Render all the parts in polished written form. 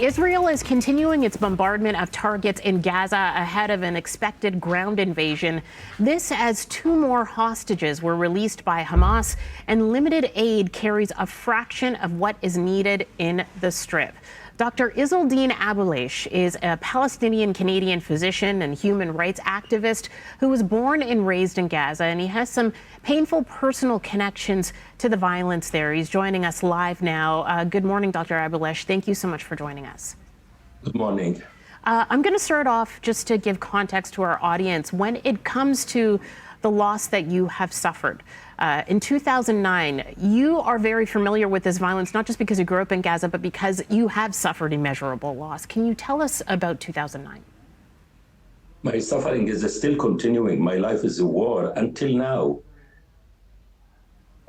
Israel is continuing its bombardment of targets in Gaza ahead of an expected ground invasion. This as two more hostages were released by Hamas, and limited aid carries a fraction of what is needed in the Strip. Dr. Izzeldin Abuelaish is a Palestinian-Canadian physician and human rights activist who was born and raised in Gaza, and he has some painful personal connections to the violence there. He's joining us live now. Good morning, Dr. Abuelaish. Thank you so much for joining us. Good morning. I'm going to start off just to give context to our audience. When it comes to the loss that you have suffered, in 2009, you are very familiar with this violence, not just because you grew up in Gaza, but because you have suffered immeasurable loss. Can you tell us about 2009? My suffering is still continuing. My life is a war until now.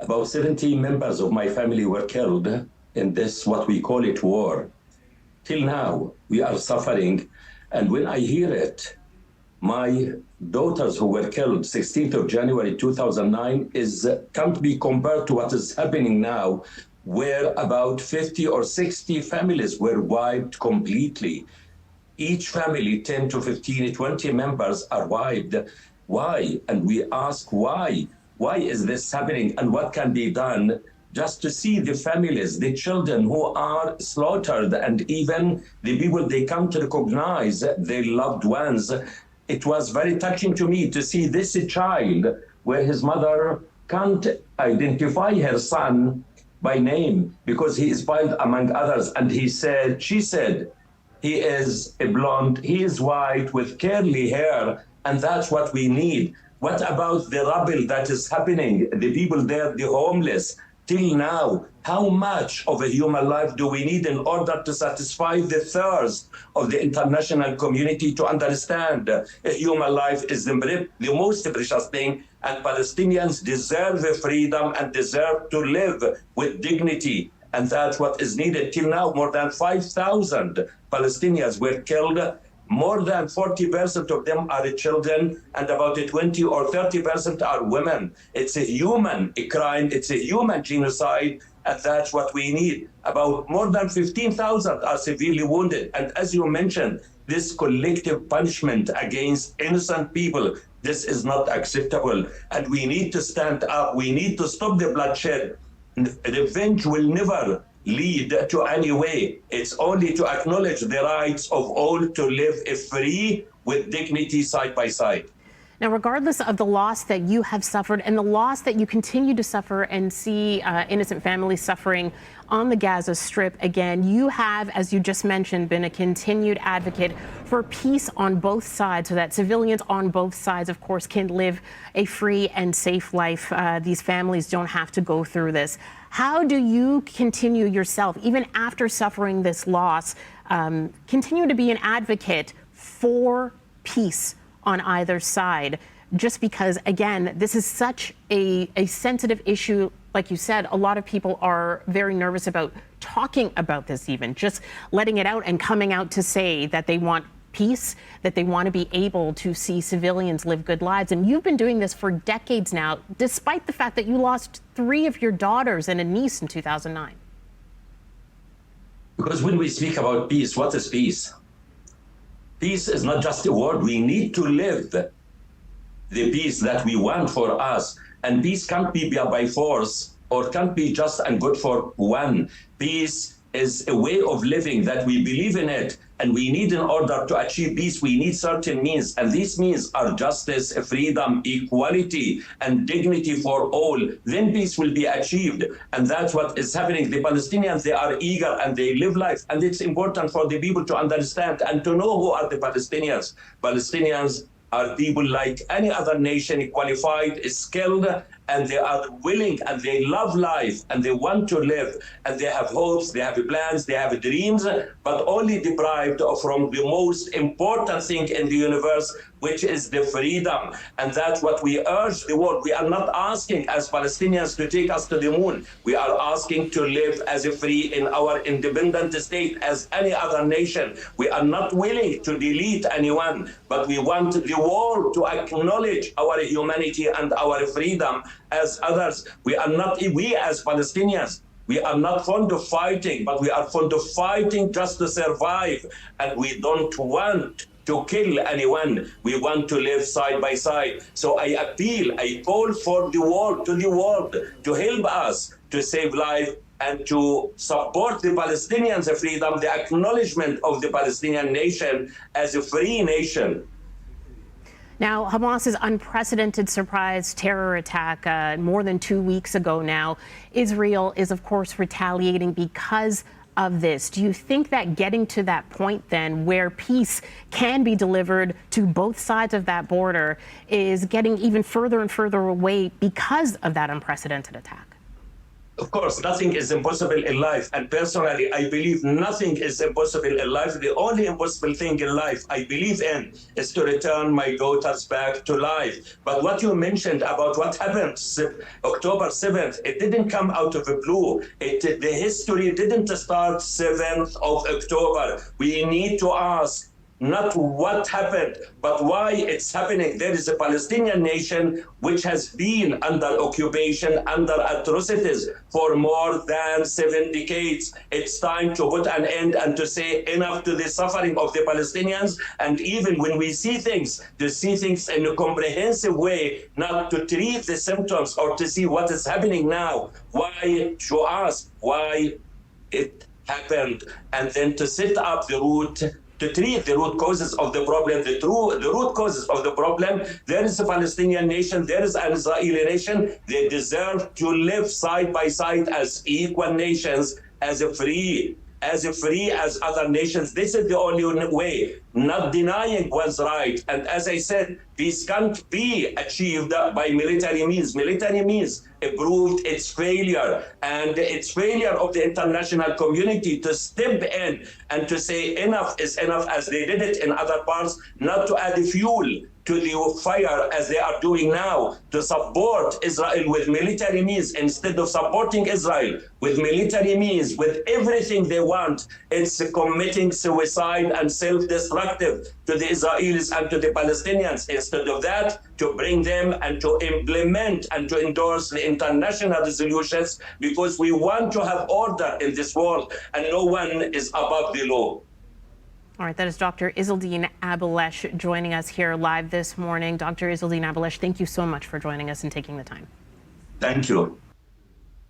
About 70 members of my family were killed in this, what we call it, war. Till now, we are suffering. And when I hear it, my daughters who were killed 16th of January 2009 can't be compared to what is happening now, where about 50 or 60 families were wiped completely. Each family, 10 to 15, 20 members are wiped. Why? And we ask why? Why is this happening, and what can be done just to see the families, the children who are slaughtered, and even the people they come to recognize their loved ones. It was very touching to me to see this child where his mother can't identify her son by name because he is filed among others. And she said, he is a blonde, he is white with curly hair, and that's what we need. What about the rubble that is happening? The people there, the homeless, till now, how much of a human life do we need in order to satisfy the thirst of the international community to understand a human life is the most precious thing, and Palestinians deserve freedom and deserve to live with dignity. And that's what is needed. Till now, more than 5,000 Palestinians were killed. More than 40% of them are children, and about 20 or 30% are women. It's a human crime, it's a human genocide, and that's what we need. About more than 15,000 are severely wounded. And as you mentioned, this collective punishment against innocent people, this is not acceptable. And we need to stand up, we need to stop the bloodshed. Revenge will never lead to any way. It's only to acknowledge the rights of all to live free with dignity side by side. Now, regardless of the loss that you have suffered and the loss that you continue to suffer and see innocent families suffering on the Gaza Strip, again, you have, as you just mentioned, been a continued advocate for peace on both sides so that civilians on both sides, of course, can live a free and safe life. These families don't have to go through this. How do you continue yourself, even after suffering this loss, continue to be an advocate for peace on either side? Just because, again, this is such a sensitive issue. Like you said, a lot of people are very nervous about talking about this, even just letting it out and coming out to say that they want peace, that they want to be able to see civilians live good lives. And you've been doing this for decades now, despite the fact that you lost 3 of your daughters and a niece in 2009. Because when we speak about peace, what is peace? Peace is not just a word. We need to live the peace that we want for us. And peace can't be by force or can't be just and good for one. Peace is a way of living that we believe in it. And we need, in order to achieve peace, we need certain means. And these means are justice, freedom, equality, and dignity for all. Then peace will be achieved. And that's what is happening. The Palestinians, they are eager and they live life. And it's important for the people to understand and to know who are the Palestinians. Palestinians are people like any other nation, qualified, skilled, and they are willing and they love life and they want to live and they have hopes, they have plans, they have dreams, but only deprived from the most important thing in the universe, which is the freedom. And that's what we urge the world. We are not asking as Palestinians to take us to the moon. We are asking to live as a free in our independent state as any other nation. We are not willing to delete anyone, but we want the world to acknowledge our humanity and our freedom as others. We as Palestinians, We are not fond of fighting, but we are fond of fighting just to survive. And we don't want to kill anyone. We want to live side by side. So I appeal, I call for the world, to help us to save life and to support the Palestinians' freedom, the acknowledgement of the Palestinian nation as a free nation. Now, Hamas's unprecedented surprise terror attack more than 2 weeks ago now, Israel is, of course, retaliating because of this. Do you think that getting to that point then where peace can be delivered to both sides of that border is getting even further and further away because of that unprecedented attack? Of course, nothing is impossible in life. And personally, I believe nothing is impossible in life. The only impossible thing in life I believe in is to return my daughters back to life. But what you mentioned about what happened October 7th, it didn't come out of the blue. The history didn't start 7th of October. We need to ask not what happened, but why it's happening. There is a Palestinian nation which has been under occupation, under atrocities for more than 7 decades. It's time to put an end and to say enough to the suffering of the Palestinians. And even when we see things, to see things in a comprehensive way, not to treat the symptoms or to see what is happening now. Why, to ask why it happened, and then to set up the root, to treat the root causes of the problem, the root causes of the problem. There is a Palestinian nation, there is an Israeli nation. They deserve to live side by side as equal nations, as free as other nations. This is the only way, not denying one's right. And as I said, peace can't be achieved by military means. Military means proved its failure, and its failure of the international community to step in and to say enough is enough, as they did it in other parts, not to add fuel to the fire as they are doing now, to support Israel with military means instead of supporting Israel with military means, with everything they want. It's committing suicide and self-destructive to the Israelis and to the Palestinians. Instead of that, to bring them and to implement and to endorse the international resolutions, because we want to have order in this world and no one is above the law. All right, that is Dr. Izzeldin Abilesh joining us here live this morning. Dr. Izzeldin Abilesh, thank you so much for joining us and taking the time. Thank you.